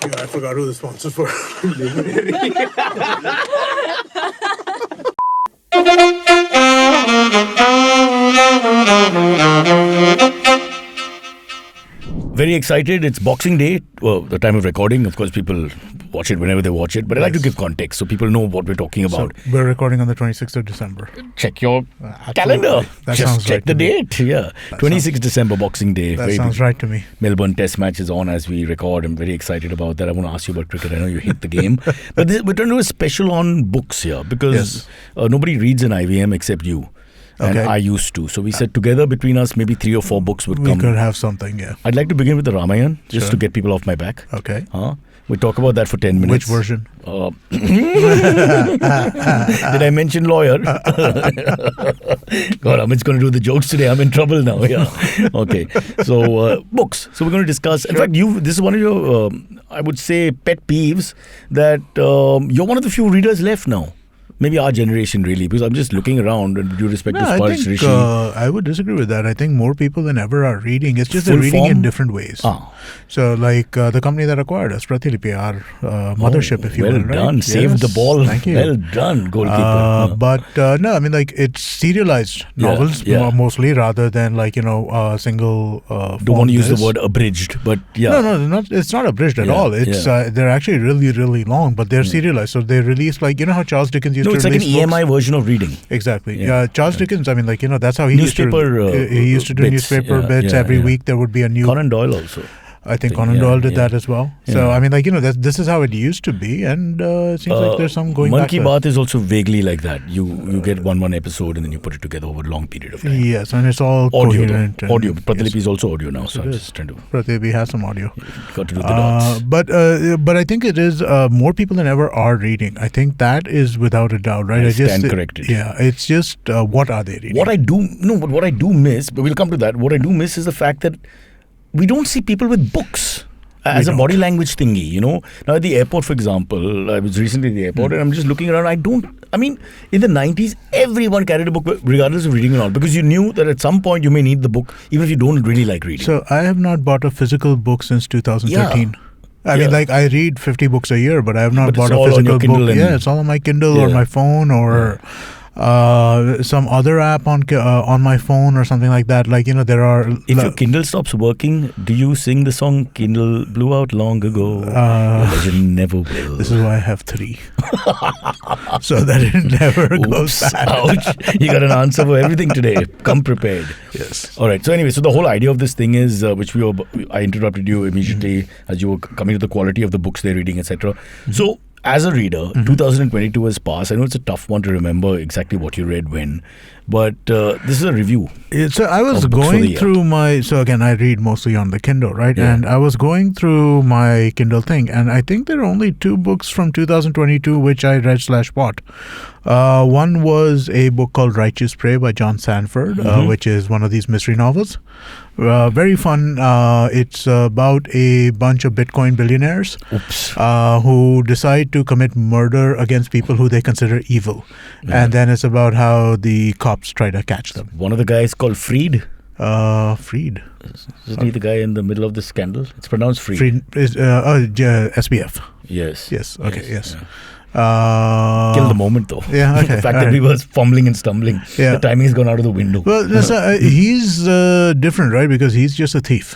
Yeah, I forgot who the sponsors were. Very excited. It's Boxing Day. Well, the time of recording. Of course, people watch it whenever they watch it. But I like to give context so people know what we're talking about. So we're recording on the 26th of December. Check your calendar. That Just sounds check right the to me. date. Yeah. 26th December, Boxing Day. That sounds right to me. Melbourne Test match is on as we record. I'm very excited about that. I want to ask you about cricket. I know you hate the game. But we're trying to do a special on books here because nobody reads an IVM except you. And I used to. So we said together between us, maybe 3 or 4 books would come. We could have something, yeah. I'd like to begin with the Ramayana, just to get people off my back. Okay. We talk about that for 10 minutes. Which version? Did I mention lawyer? God, Amit's going to do the jokes today. I'm in trouble now. Yeah. Okay. So, books. So we're going to discuss. In fact, this is one of your, I would say, pet peeves that you're one of the few readers left now. Maybe our generation, really, because I'm just looking around and with due respect to Sparsh Rishi. I would disagree with that. I think more people than ever are reading. It's just they're reading in different ways. So, like the company that acquired us, Pratilipi, our mothership, if you will. Well done. Right? Saved the ball. Thank you. Well done, goalkeeper. But no, I mean, like it's serialized novels mostly rather than like, single. Don't want to use the word abridged, but yeah. No, it's not abridged at all. It's they're actually really, really long, but they're serialized. So they release like, how Charles Dickens used to it's like an EMI version of reading. Exactly. Charles Dickens, I mean, like, that's how he newspaper, he used to do bits. newspaper bits. Every week there would be a new. Conan Doyle also. I think Conan Doyle did that as well. So, I mean, like, this is how it used to be. And it seems like there's some going back. Man Ki Baat is also vaguely like that. You get one episode and then you put it together over a long period of time. Yes, and it's all audio. Coherent. Audio. Pratilipi is also audio now. So I'm just trying to. Pratilipi has some audio. Got to do the dots. But I think it is more people than ever are reading. I think that is without a doubt, right? I stand corrected. Yeah, it's just what are they reading? What I do miss, but we'll come to that. What I do miss is the fact that we don't see people with books as a body language thingy, Now at the airport, for example, I was recently at the airport and I'm just looking around. In the 90s, everyone carried a book regardless of reading or not, because you knew that at some point you may need the book even if you don't really like reading. So I have not bought a physical book since 2013. I mean, like, I read 50 books a year, but I have not bought a physical book. Yeah, it's all on my Kindle or my phone or some other app on my phone or something like that. Like, there are. If your Kindle stops working, do you sing the song "Kindle blew out long ago"? Legend never will. This is why I have 3, so that it never goes bad. Ouch! You got an answer for everything today. Come prepared. Yes. All right. So anyway, the whole idea of this thing is, I interrupted you immediately as you were coming to the quality of the books they're reading, etc. So, as a reader, 2022 has passed. I know it's a tough one to remember exactly what you read when, but this is a review. So I was going through so again, I read mostly on the Kindle, right? Yeah. And I was going through my Kindle thing, and I think there are only 2 books from 2022 which I read / bought. One was a book called Righteous Prey by John Sandford, which is one of these mystery novels. Very fun. It's about a bunch of Bitcoin billionaires who decide to commit murder against people who they consider evil. Yeah. And then it's about how the cops try to catch them. One of the guys called Freed. Freed. Isn't he the guy in the middle of the scandal? It's pronounced Freed. Freed is SBF. Yes. Okay. Yes. Kill the moment, though. Yeah, okay. The fact that we were fumbling and stumbling. Yeah. The timing has gone out of the window. Well, he's different, right? Because he's just a thief.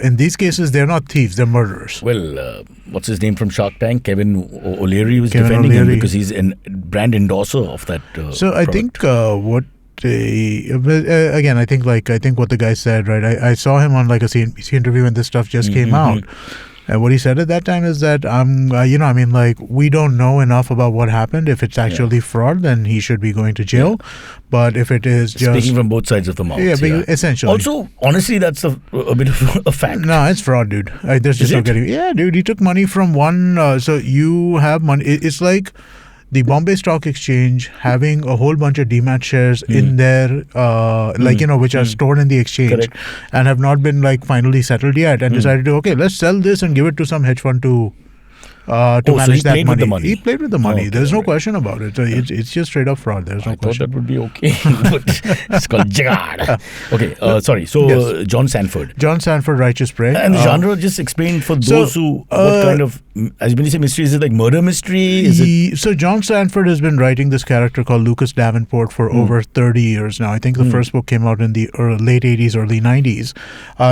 In these cases, they're not thieves; they're murderers. Well, what's his name from Shark Tank? Kevin O'Leary was defending him because he's a brand endorser of that. So I think what. Again, I think what the guy said, right? I saw him on like a CNBC interview when this stuff just came out. And what he said at that time is that, we don't know enough about what happened. If it's actually fraud, then he should be going to jail. Yeah. But if it is just... Speaking from both sides of the mouth. Yeah, essentially. Also, honestly, that's a bit of a fact. No, it's fraud, dude. There's just no getting... Yeah, dude, he took money from one... so you have money... It's like... The Bombay Stock Exchange having a whole bunch of demat shares in there, which are stored in the exchange and have not been finally settled yet, and decided to, let's sell this and give it to some hedge fund to to manage that money. He played with the money. Okay, There's no question about it. So it's just straight up fraud. There's no question. I thought that would be okay. But it's called Jagad. Okay, sorry. So John Sandford. John Sandford, Righteous Prey. And the genre, just explain for those who, what kind of, as when you say mystery, is it like murder mystery? So John Sandford has been writing this character called Lucas Davenport for over 30 years now. I think the first book came out in the late 80s, early 90s.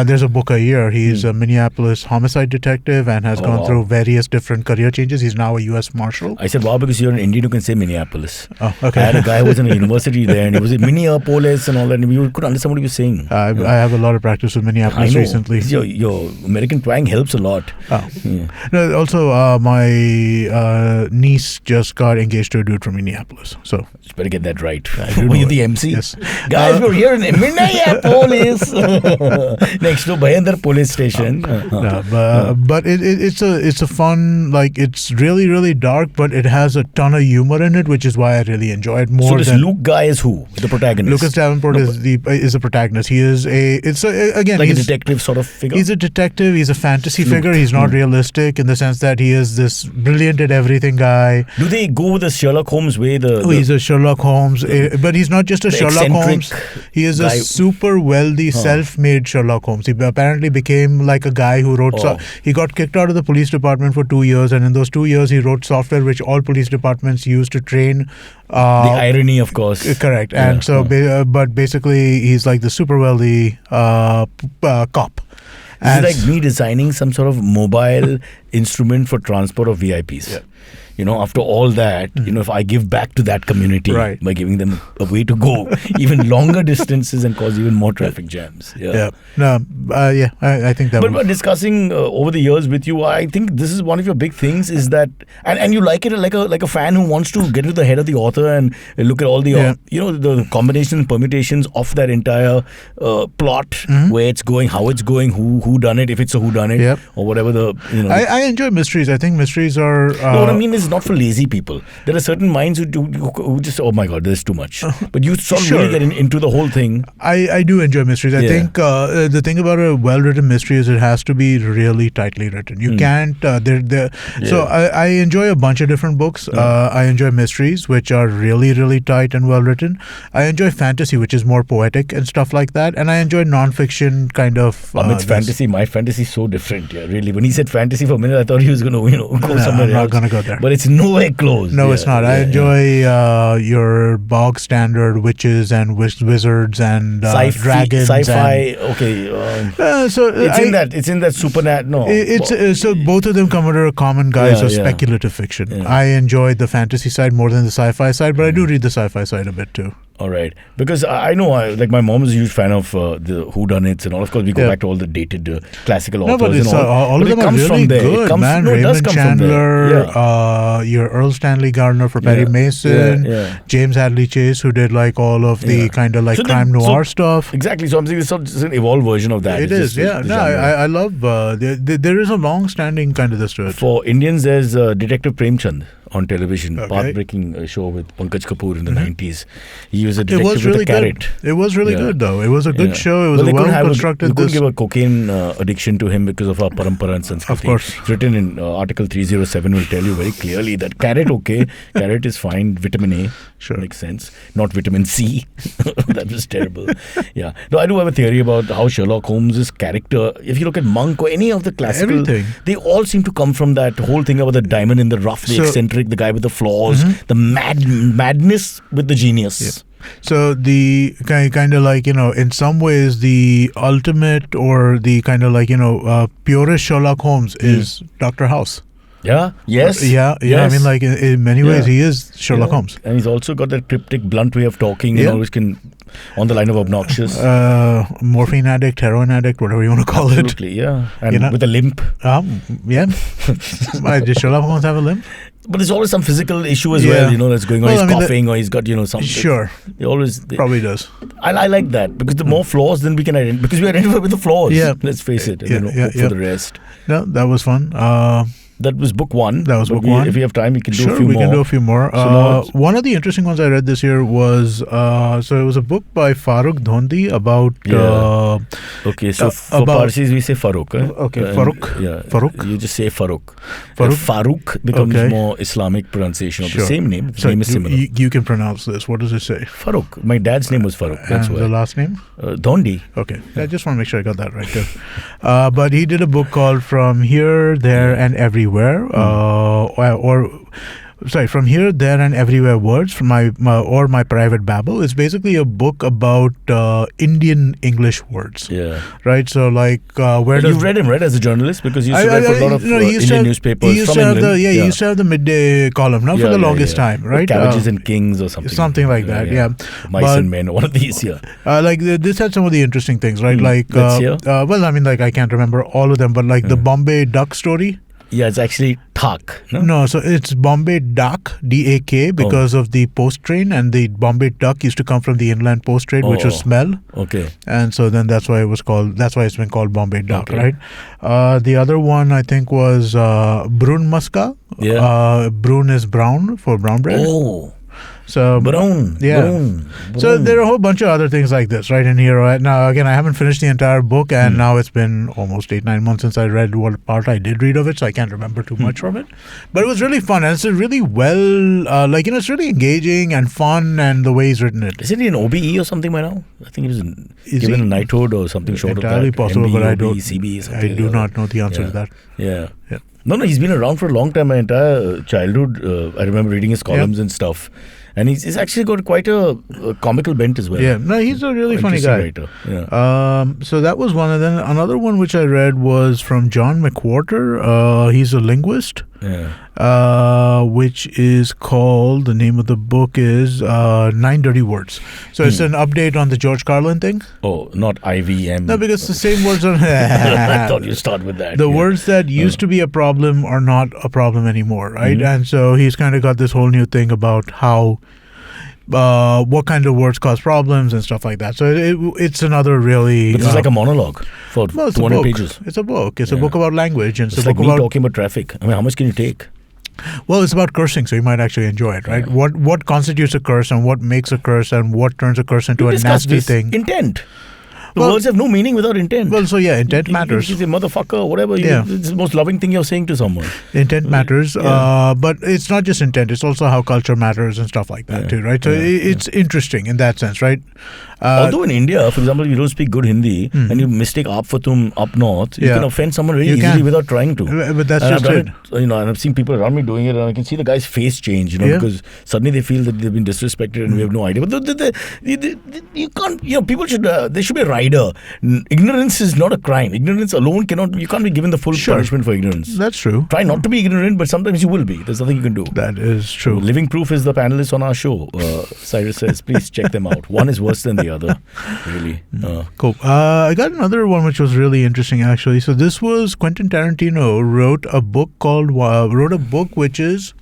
There's a book a year. He's a Minneapolis homicide detective and has gone through various different career changes. He's now a U.S. Marshal. I said, wow, because you're an Indian who can say Minneapolis. Oh, okay. I had a guy who was in a university there and he was in Minneapolis and all that, and you could understand what he was saying. I have a lot of practice with Minneapolis recently. Your American twang helps a lot. No, also, my niece just got engaged to a dude from Minneapolis. So you better get that right. Were you the MC? Yes. Guys, we're here in Minneapolis. Next to Bhayandar police station. But it's a fun, like, it's really, really dark, but it has a ton of humor in it, which is why I really enjoy it more. So this Luke guy is who? The protagonist? Lucas Davenport is the protagonist. He is again, like a detective sort of figure? He's a detective. He's a fantasy figure. He's not realistic in the sense that he is this brilliant at everything guy. Do they go with the Sherlock Holmes way? He's a Sherlock Holmes, but he's not just a Sherlock Holmes. He is a super wealthy, self-made Sherlock Holmes. He apparently became like a guy who wrote... he got kicked out of the police department for 2 years, and in those 2 years he wrote software which all police departments use to train... the irony, of course. Correct. And but basically he's like the super wealthy cop. Is it like me designing some sort of mobile instrument for transport of VIPs? Yeah. After all that, if I give back to that community by giving them a way to go even longer distances and cause even more traffic jams. I think that. But discussing over the years with you, I think this is one of your big things is that, and you like it like a fan who wants to get to the head of the author and look at all the the combinations and permutations of that entire plot, where it's going, how it's going, who done it, if it's a who done it, or whatever the I enjoy mysteries. I think mysteries are. No, what I mean is not for lazy people. There are certain minds who just, oh my God, there's too much. But you sort of really get into the whole thing. I do enjoy mysteries. I think the thing about a well-written mystery is it has to be really tightly written. You can't. So I enjoy a bunch of different books. I enjoy mysteries, which are really, really tight and well-written. I enjoy fantasy, which is more poetic and stuff like that. And I enjoy non-fiction kind of. Amit's fantasy, my fantasy is so different. Yeah, really. When he said fantasy for a minute, I thought he was going to go somewhere else. I'm not going to go there. But it's nowhere close. No, it's not. I enjoy your bog standard witches and wizards and dragons. Sci-fi. It's in that supernat. No, so both of them come under a common guise of speculative fiction. Yeah. I enjoy the fantasy side more than the sci-fi side, but I do read the sci-fi side a bit too. All right, because I know, like my mom is a huge fan of the whodunits and all. Of course, we go back to all the dated classical authors. But it's, all of them are really good, man. Raymond Chandler, your Earl Stanley Gardner for Perry Mason, James Hadley Chase, who did like all of the kind of like crime noir stuff. Exactly. So I'm saying it's an evolved version of that. It is. I love. There is a long-standing kind of this to it. For Indians, there's Detective Premchand on television, path-breaking show with Pankaj Kapoor in the 90s. He was a detective with a carrot. It was really good, though. It was a good show. It was well-constructed. We couldn't give a cocaine addiction to him because of our parampara and Sanskriti. Of course. It's written in Article 307 will tell you very clearly that carrot, carrot is fine, vitamin A, makes sense. Not vitamin C. That was terrible. Yeah. No, I do have a theory about how Sherlock Holmes' character, if you look at Monk or any of the classical, they all seem to come from that whole thing about the diamond in the rough, the eccentric, the guy with the flaws, the madness with the genius. Yeah. So the kind of like, in some ways the ultimate or the kind of like, purest Sherlock Holmes is Dr. House. Yeah. Yes. Yeah. I mean, like in many ways, he is Sherlock Holmes, and he's also got that cryptic, blunt way of talking. Which can, on the line of obnoxious. Morphine addict, heroin addict, whatever you want to call it. Absolutely. Yeah. And with a limp. Yeah. Does Sherlock Holmes have a limp? But there's always some physical issue as well, that's going on. He's coughing or he's got, something. Sure. Probably does. I like that because the more flaws, then we can identify. Because we identify with the flaws. Yeah. Let's face it. For the rest. No, that was fun. That was book one. That was book one. If we have time, we can do sure, a few more. Sure, we can do a few more. One of the interesting ones I read this year was, so it was a book by Farrukh Dhondy about... okay, so for Parsis, we say Farrukh. Okay, Farrukh. Yeah, Farrukh. You just say Farrukh. Farrukh, Farrukh becomes more Islamic pronunciation of the same name. The name is similar. You can pronounce this. What does it say? Farrukh. My dad's name was Farrukh. That's and why. The last name? Dhondy. Okay. I just want to make sure I got that right too. But he did a book called From Here, There and Everywhere. From Here, There and Everywhere Words from my Private Babble. It's basically a book about Indian English words. Yeah. Right? So like where You've read him, right, as a journalist? Because you used to write for a lot of Indian newspapers from England. He used to have the midday column for the longest time, right? Cabbages and Kings or something. Something like that, yeah. Mice and Men, one of these, like this had some of the interesting things, right? Well, I mean, like I can't remember all of them, but like the Bombay Duck story. Yeah, it's actually Thak. No, so it's Bombay Duck, DAK, because of the post train, and the Bombay Duck used to come from the inland post trade, which was smell. Okay. And so then that's why it's been called Bombay Duck, right? The other one I think was Brun Muska. Yeah. Brun is brown for brown bread. Oh. So brown. So there are a whole bunch of other things like this right in here. Right now, again, I haven't finished the entire book, and now it's been almost 8-9 months since I read what part I did read of it, so I can't remember too much from it. But it was really fun, and it's really it's really engaging and fun, and the way he's written it. Is it in OBE or something by now? I think he was given a knighthood or something short of that. Entirely possible, MB, but I OBE, don't. CB, I do not know the answer to that. Yeah. No, he's been around for a long time. My entire childhood, I remember reading his columns and stuff. And he's actually got quite a comical bent as well. Yeah, no, he's a really funny guy. Writer. Yeah. So that was one. And then another one which I read was from John McWhorter. He's a linguist. Yeah. Which is called, the name of the book is 9 Dirty Words. So it's an update on the George Carlin thing. Oh, not IVM. No, because the same words are... I thought you start with that. The words that used to be a problem are not a problem anymore, right? And so he's kind of got this whole new thing about how what kind of words cause problems and stuff like that. So it's another really... But it's like a monologue for 200 pages. It's a book. It's a book about language. And it's like me talking about traffic. I mean, how much can you take? Well, it's about cursing, so you might actually enjoy it, right? Yeah. What constitutes a curse, and what makes a curse, and what turns a curse into a nasty thing? Intent. The words have no meaning without intent. Well, so intent matters. You say motherfucker, whatever. It's the most loving thing you're saying to someone. Intent matters, but it's not just intent. It's also how culture matters and stuff like that too, right? So it's interesting in that sense, right? Although in India, for example, if you don't speak good Hindi and you mistake aap for tum up north, you can offend someone very easily without trying to. But that's just it. And I've seen people around me doing it, and I can see the guy's face change, because suddenly they feel that they've been disrespected and we have no idea. But you can't, people should, there should be a rider. Ignorance is not a crime. Ignorance alone you can't be given the full punishment for ignorance. That's true. Try not to be ignorant, but sometimes you will be. There's nothing you can do. That is true. Living proof is the panelists on our show. Cyrus says, please check them out. One is worse than the other. Really. Cool. I got another one which was really interesting, actually. So this was Quentin Tarantino wrote a book which is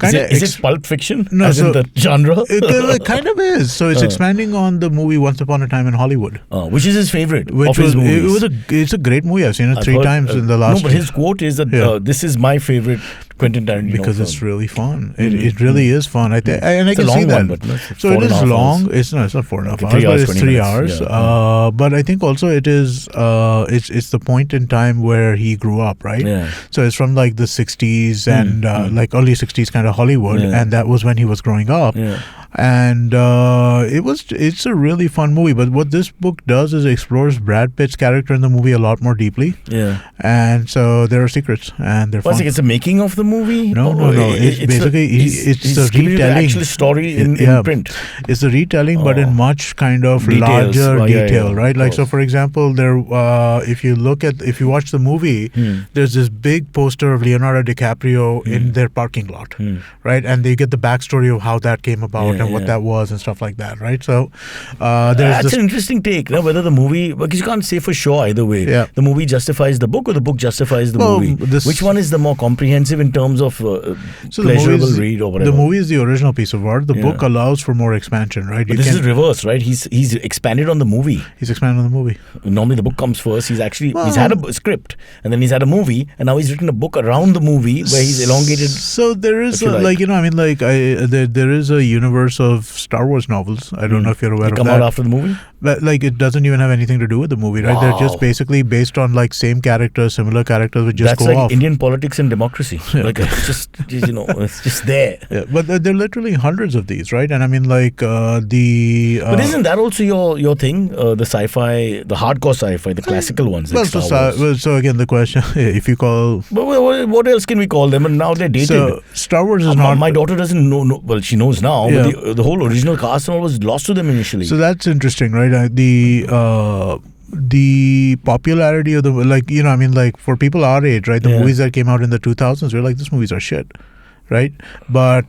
Is it Pulp Fiction? No, as in the genre? It kind of is. So it's expanding on the movie Once Upon a Time in Hollywood. Which is his favorite of his movies. It's a great movie. I've seen it 3 times in the last... No, but his quote is that this is my favorite Quentin Tarantino because film. It's really fun. It really is fun. I can see that. One, but so it is long. It's not 4.5 hours, but it's 3 hours. But I think also it is it's the point in time where he grew up, right? Yeah. So it's from like the 60s and like early 60s kind of Hollywood, and that was when he was growing up. Yeah. And it's a really fun movie. But what this book does is it explores Brad Pitt's character in the movie a lot more deeply. Yeah. And so there are secrets, and they're fun. It's a making of the movie? No. It's basically it's a retelling. The actual story in print. It's a retelling, but in much kind of larger detail, right? Like, so for example, if you watch the movie, there's this big poster of Leonardo DiCaprio in their parking lot, right? And they get the backstory of how that came about and what that was and stuff like that, right? So that's an interesting take. Whether the movie, because you can't say for sure either way. Yeah. The movie justifies the book or the book justifies the movie. Which one is the more comprehensive in terms of So pleasurable read or whatever. The movie is the original piece of art. The book allows for more expansion, right? But this is reverse, right? He's expanded on the movie. He's expanded on the movie. Normally the book comes first. He's had a script, and then he's had a movie, and now he's written a book around the movie where he's elongated. So there is there is a universe of Star Wars novels. I don't know if you're aware of that. They come out after the movie? But it doesn't even have anything to do with the movie, right? Wow. They're just basically based on same characters, similar characters, which just That's go like off. Indian politics and democracy. It's just it's just there. Yeah, but there are literally hundreds of these, right? And but isn't that also your thing? The sci-fi, the hardcore sci-fi, the classical ones. Like so again, the question: if you call, but what else can we call them? And now they're dated. So Star Wars is not. My daughter doesn't know. Well, she knows now. Yeah. But the whole original cast and all was lost to them initially. So that's interesting, right? The popularity of for people our age, right? The movies that came out in the 2000s, we're like, these movies are shit, right? But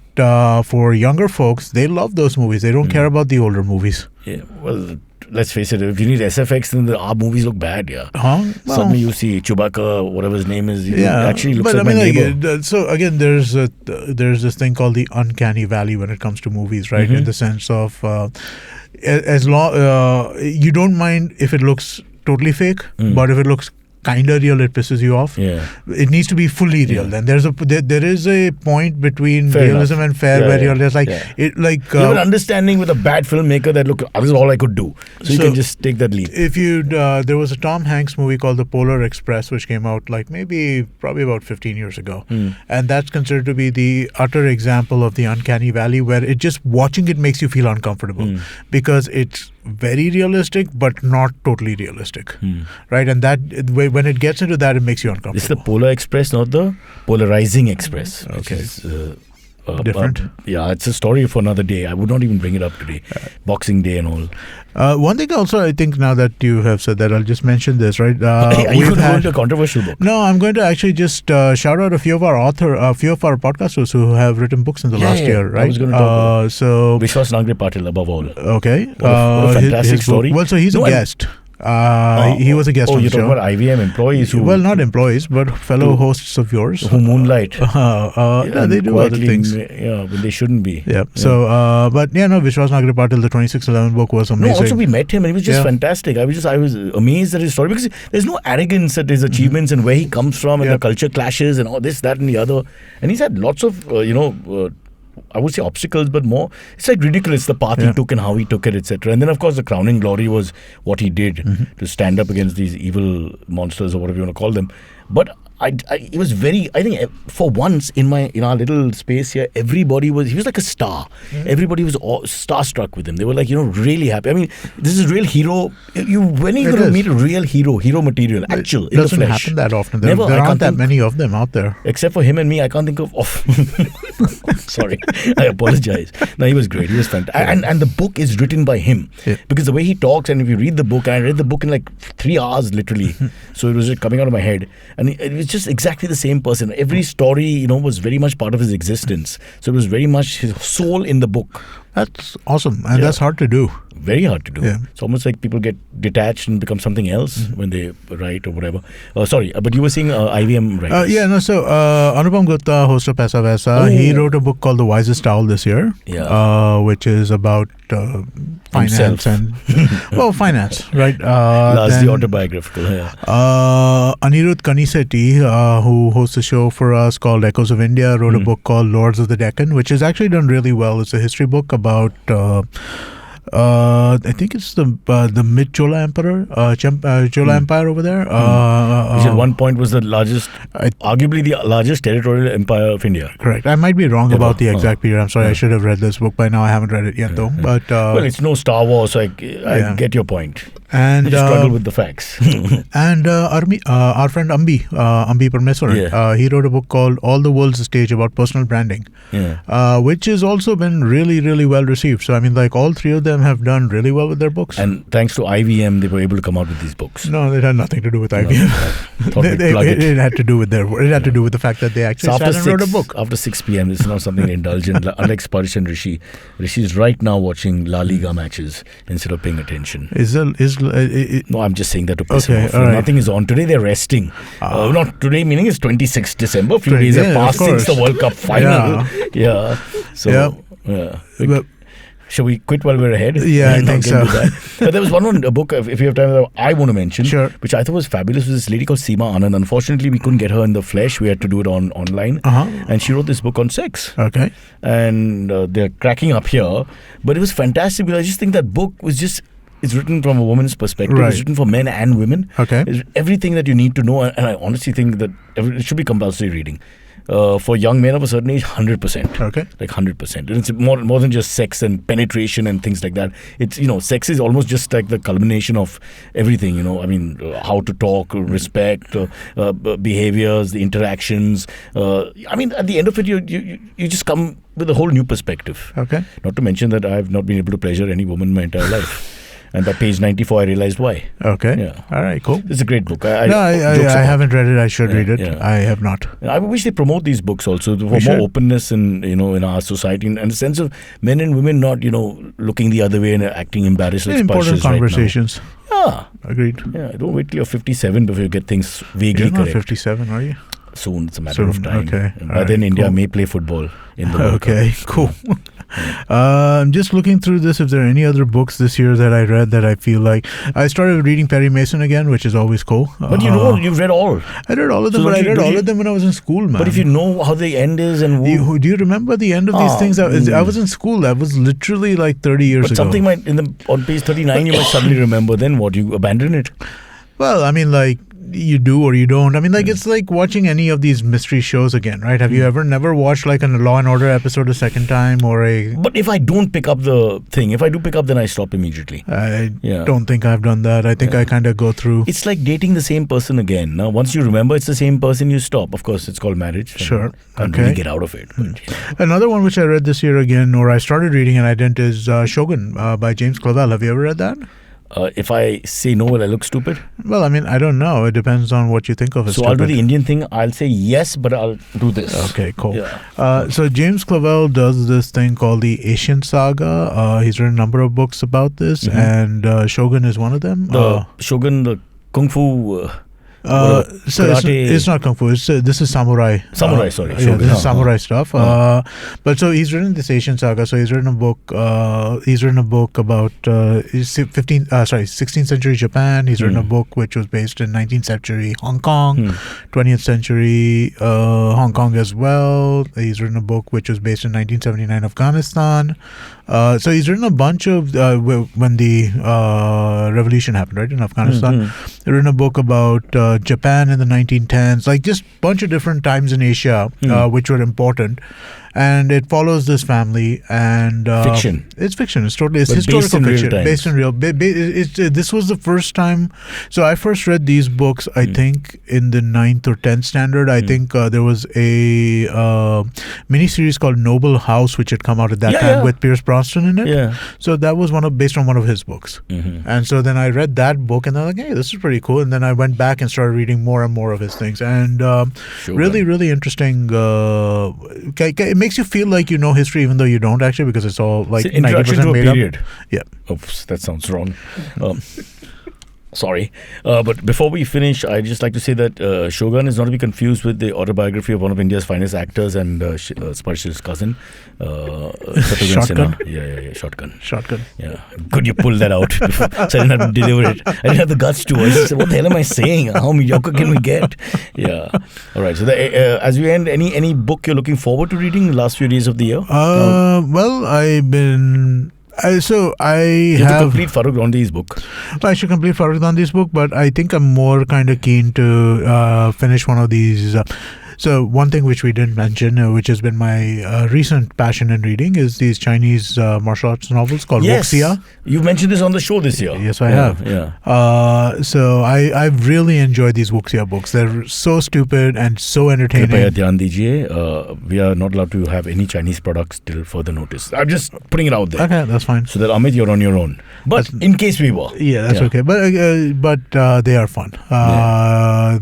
for younger folks, they love those movies. They don't care about the older movies. Yeah, well, let's face it, if you need SFX, then our movies look bad, yeah. Well, suddenly you see Chewbacca, whatever his name is, actually looks like my neighbor. So again, there's this thing called the uncanny valley when it comes to movies, right? In the sense of as long you don't mind if it looks totally fake, but if it looks kind of real, it pisses you off. Yeah. It needs to be fully real. Then there is a point between realism and where you're just like it like you have an understanding with a bad filmmaker that look, this is all I could do. So you can just take that leap. If you there was a Tom Hanks movie called The Polar Express, which came out probably about 15 years ago, and that's considered to be the utter example of the uncanny valley, where it just watching it makes you feel uncomfortable because it's very realistic but not totally realistic, right? And that when it gets into that, it makes you uncomfortable. It's the Polar Express, not the Polarizing Express. Okay. Is, different. It's a story for another day. I would not even bring it up today. Boxing Day and all. One thing also, I think now that you have said that, I'll just mention this, right? Are you going to go into a controversial book? No, I'm going to actually just shout out a few of our podcasters who have written books in the last year, right? I was going to talk about so Vishwas Nagre Patil above all. Okay. What a fantastic story. Well, so he's a guest. He was a guest on the show. You're talking about IVM employees not employees, but fellow hosts of yours. Who moonlight. They do other things. But they shouldn't be. Yeah. So, Vishwas Nagre Patil, the 2611 book was amazing. No, also we met him and he was just fantastic. I was amazed at his story because there's no arrogance at his achievements and where he comes from and the culture clashes and all this, that and the other. And he's had lots of, I would say obstacles, but more, it's like ridiculous the path he took and how he took it, etc. And then, of course, the crowning glory was what he did to stand up against these evil monsters or whatever you want to call them. But it was very, I think for once in our little space here, he was like a star. Everybody was starstruck with him. They were like, really happy. I mean, this is real hero. When are you going to meet a real hero material, actual, in the flesh? It doesn't happen that often. There Never. aren't that many of them out there. Except for him and me, I can't think of sorry, I apologize. No, he was great. He was fantastic. And the book is written by him. Because the way he talks, and if you read the book, and I read the book in like 3 hours literally. So it was just coming out of my head. And it was just exactly the same person. Every story, was very much part of his existence. So it was very much his soul in the book. That's awesome. And that's hard to do. Very hard to do. Yeah. It's almost like people get detached and become something else when they write or whatever. Sorry, but you were saying IVM writers. So Anupam Gupta, host of Paisa Vaisa, he wrote a book called The Wisest Owl this year, which is about finance and finance, right? Largely autobiographical. Anirudh Kanisetti, who hosts a show for us called Echoes of India, wrote a book called Lords of the Deccan, which is actually done really well. It's a history book about I think it's the mid Chola Emperor, Chola Empire over there. Which at one point was the largest, arguably the largest territorial empire of India. Correct. I might be wrong about the exact period. I'm sorry. I should have read this book by now. I haven't read it yet though. But well, it's no Star Wars, so I get your point. And I struggle with the facts. And our friend Ambi Parmeswaran, he wrote a book called All the World's a Stage about personal branding, which has also been really, really well received. So I mean, like all three of them have done really well with their books. And thanks to IVM, they were able to come out with these books. No, it had nothing to do with IVM. It had to do with it had to do with the fact that they actually sat and wrote a book. After 6 p.m., it's not something indulgent. Unlike Sparish and Rishi, Rishi's right now watching La Liga matches instead of paying attention. Is is... No, I'm just saying that to piss him off. Right. Nothing is on. Today they're resting. Not today, meaning it's 26th December. A few days have passed since the World Cup final. Yeah. So, shall we quit while we're ahead? Yeah, I think so. But there was one book, if you have time, I want to mention, which I thought was fabulous, was this lady called Seema Anand. Unfortunately, we couldn't get her in the flesh. We had to do it online. And she wrote this book on sex. Okay. And they're cracking up here. But it was fantastic because I just think that book was just... It's written from a woman's perspective. Right. It's written for men and women. Okay. It's everything that you need to know. And I honestly think that it should be compulsory reading. For young men of a certain age, 100%. Okay. Like 100%. And it's more than just sex and penetration and things like that. It's, sex is almost just like the culmination of everything, I mean, how to talk, respect, behaviors, the interactions. I mean, at the end of it, you just come with a whole new perspective. Okay. Not to mention that I have not been able to pleasure any woman my entire life. And by page 94, I realized why. Okay. Yeah. All right, cool. It's a great book. I haven't read it. I should read it. Yeah. I have not. I wish they promote these books also for more openness in our society and a sense of men and women not, looking the other way and acting embarrassed. Important conversations. Yeah. Agreed. Yeah. Don't wait till you're 57 before you get things vaguely correct. You're not 57, are you? Soon. It's a matter of time. Okay. By then, India may play football in the World Cup. Okay, cool. I'm just looking through this. If there are any other books this year that I read that I feel like... I started reading Perry Mason again, which is always cool. But you've read all. I read all of them, but I read all of them when I was in school, man. But if you know how the end is and... Do you remember the end of these things? I was in school. That was literally like 30 years ago. But something on page 39 you might suddenly remember. Then what? You abandon it? Well, I mean, like... You do or you don't. I mean, like, it's like watching any of these mystery shows again, right? Have you never watched like a Law and Order episode a second time or a... But if I don't pick up the thing, if I do pick up, then I stop immediately. I don't think I've done that. I think I kind of go through... It's like dating the same person again. Now, once you remember it's the same person, you stop. Of course, it's called marriage. Sure. Can't really get out of it. But, Another one which I read this year again, or I started reading and I didn't, is Shogun by James Clavell. Have you ever read that? If I say no, will I look stupid? Well, I mean, I don't know. It depends on what you think of as So stupid. I'll do the Indian thing. I'll say yes, but I'll do this. Okay, cool. Yeah. So James Clavell does this thing called the Asian Saga. He's written a number of books about this, and Shogun is one of them. Shogun, the Kung Fu... so it's not Kung Fu. This is samurai. Sorry. This is samurai stuff. But so he's written this Asian Saga. So he's written a book. He's written a book about 16th century Japan. He's written a book which was based in 19th century Hong Kong, 20th century Hong Kong as well. He's written a book which was based in 1979 Afghanistan. So he's written a bunch of when the revolution happened, right, in Afghanistan. He's written a book about Japan in the 1910s, like just a bunch of different times in Asia which were important. And it follows this family and fiction. It's fiction. It's historical fiction based in real. This was the first time. So I first read these books, I think, in the 9th or 10th standard. I think there was a miniseries called Noble House, which had come out at that time with Pierce Brosnan in it. Yeah. So that was based on one of his books. And so then I read that book, and I was like, hey, this is pretty cool. And then I went back and started reading more and more of his things, and really, really interesting. It makes you feel like you know history even though you don't actually, because it's all like 90% made up. Yeah. Oops, that sounds wrong. Sorry. But before we finish, I'd just like to say that Shogun is not to be confused with the autobiography of one of India's finest actors and Sparsh's cousin. Shotgun? Yeah, Shotgun. Shotgun. Yeah. Good you pulled that out before, so I didn't have to deliver it. I didn't have the guts to. I just said, what the hell am I saying? How mediocre can we get? Yeah. All right. So as we end, any book you're looking forward to reading in the last few days of the year? Well, I've been... you have to complete Farrukh Dhondy's book. I should complete Farrukh Dhondy's book, but I think I'm more kind of keen to finish one of these. So one thing which we didn't mention, which has been my recent passion in reading, is these Chinese martial arts novels called wuxia. You've mentioned this on the show this year. Yes, I have. Yeah. So I've really enjoyed these wuxia books. They're so stupid and so entertaining. Kripaya dhyan dijiye. We are not allowed to have any Chinese products till further notice. I'm just putting it out there. Okay, that's fine. So that Amit, you're on your own. But in case we were. Yeah, that's okay. But they are fun.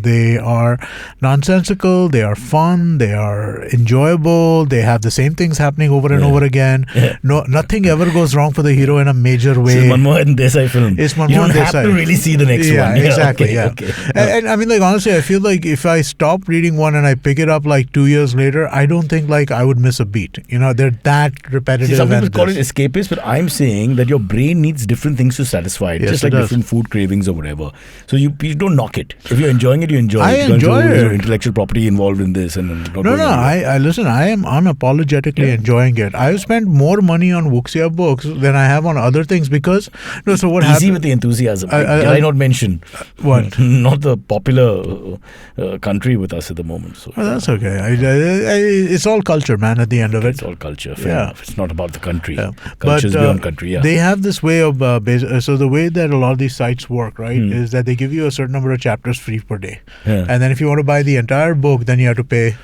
They are nonsensical. They are fun, they are enjoyable, they have the same things happening over and over again. Nothing ever goes wrong for the hero in a major way. It's Manmohan Desai film. It's Manmohan You don't have Desai. to really see the next one. Exactly. Okay. And I mean, like, honestly, I feel like if I stop reading one and I pick it up like 2 years later, I don't think like I would miss a beat. You know, they're that repetitive. See, some people call it escapist, but I'm saying that your brain needs different things to satisfy it, just like different food cravings or whatever. So you don't knock it. If you're enjoying it, you enjoy it. I enjoy it. There's intellectual property involved in this. I listen, I am unapologetically enjoying it. I've spent more money on Wuxia books than I have on other things because, so what happened? Easy with the enthusiasm. Can I not mention? What? Not the popular country with us at the moment. So, that's okay. It's all culture, man, at the end of it. It's all culture. Fair enough. It's not about the country. Culture is beyond country. They have this way of, so the way that a lot of these sites work, right, is that they give you a certain number of chapters free per day. And then if you want to buy the entire book, then you have to pay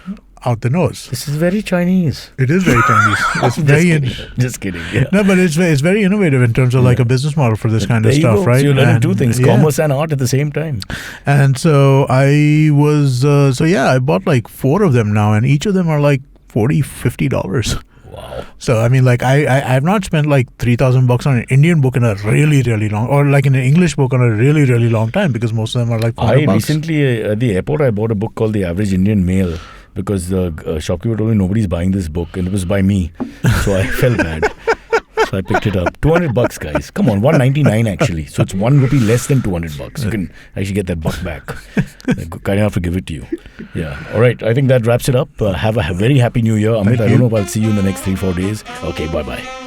out the nose. This is very Chinese. It is very Chinese. It's just kidding. Yeah. No, but it's very innovative in terms of like a business model for this kind of stuff, right? So you're learning two things, commerce and art at the same time. And so I was, I bought like 4 of them now, and each of them are like $40-$50. Wow. So I mean, like I have not spent like $3,000 on an Indian book in a really long, or like an English book on a really long time, because most of them are like $400. Recently at the airport I bought a book called The Average Indian Male, because the shopkeeper told me nobody's buying this book, and it was by me, so I felt bad. So I picked it up. $200, guys. Come on, $199 actually. So it's ₹1 less than $200. You can actually get that buck back. Kind enough to give it to you. Yeah. All right. I think that wraps it up. Have a very happy New Year, Amit. I don't know if I'll see you in the next 3-4 days. Okay. Bye-bye.